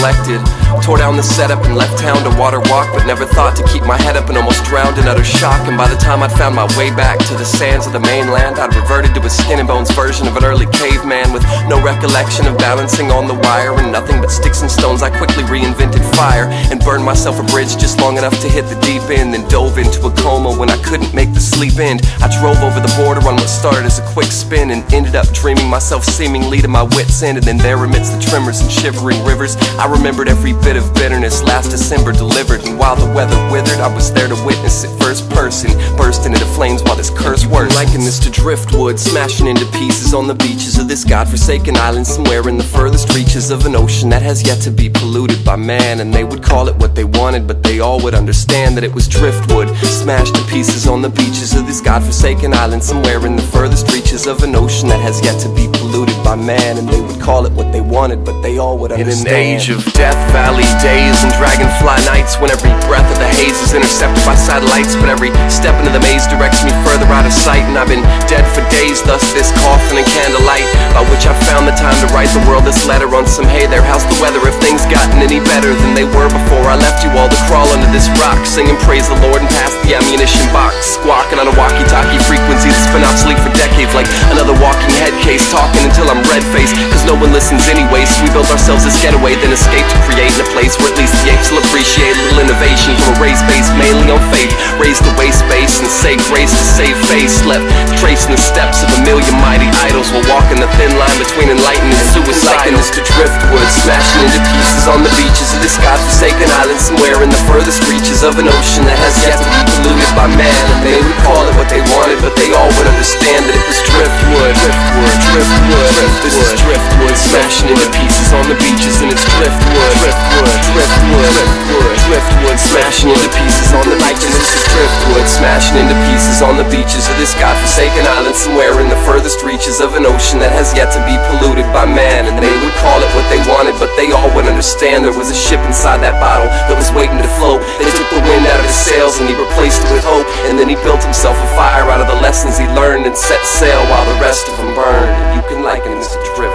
neglected. Tore down the setup and left town to water walk, but never thought to keep my head up and almost drowned in utter shock. And by the time I'd found my way back to the sands of the mainland, I'd reverted to a skin and bones version of an early caveman, with no recollection of balancing on the wire and nothing but sticks and stones. I quickly reinvented fire and burned myself a bridge just long enough to hit the deep end, then dove into a coma when I couldn't make the sleep end. I drove over the border on what started as a quick spin and ended up dreaming myself seemingly to my wits' end. And then there amidst the tremors and shivering rivers, I remembered every bit of bitterness last December delivered. And while the weather withered, I was there to witness it first person, bursting into flames while this curse works. Liken this to driftwood, smashing into pieces on the beaches of this godforsaken island somewhere in the furthest reaches of an ocean that has yet to be polluted by man. And they would call it what they wanted, but they all would understand that it was driftwood, smashed to pieces on the beaches of this godforsaken island somewhere in the furthest reaches of an ocean that has yet to be polluted by man. And they would call it what they wanted, but they all would understand. In an age of Death Valley days and dragonfly nights, when every breath of the haze is intercepted by satellites, but every step into the maze directs me further out of sight. And I've been dead for days, thus this coffin and candlelight, by which I found the time to write the world this letter on some hey there, how's the weather? If things gotten any better than they were before I left you all to crawl under this rock, singing praise the Lord and pass the ammunition box, squawking on a walkie-talkie frequency that's been obsolete for decades, like another walking head case, talking until I'm red-faced, cause no one listens anyway. So we built ourselves this getaway, then escaped to create in a place where at least the apes will appreciate a little innovation from a race based mainly on faith. Raise the waste base and say grace to save face, left tracing the steps of a million mighty idols while walking the thin line between enlightened and suicide. Liken this to driftwood, smashing into pieces on the beaches of this godforsaken island somewhere in the furthest reaches of an ocean that has yet to be polluted by man. And they would call it what they wanted, but they all would understand that it was driftwood. Driftwood, driftwood, this is driftwood, smashing into pieces on the beaches, and it's driftwood. Driftwood, driftwood, driftwood, driftwood, smashing into pieces on the beaches. This is driftwood, smashing into pieces on the beaches of this godforsaken island somewhere in the furthest reaches of an ocean that has yet to be polluted by man. And they would call it what they wanted, but they all would understand there was a ship inside that bottle that was waiting to float. They took the wind out of his sails and he replaced it with hope, and then he built himself a fire out of the lessons he learned and set sail while the rest of them burned. And you can liken this to drift.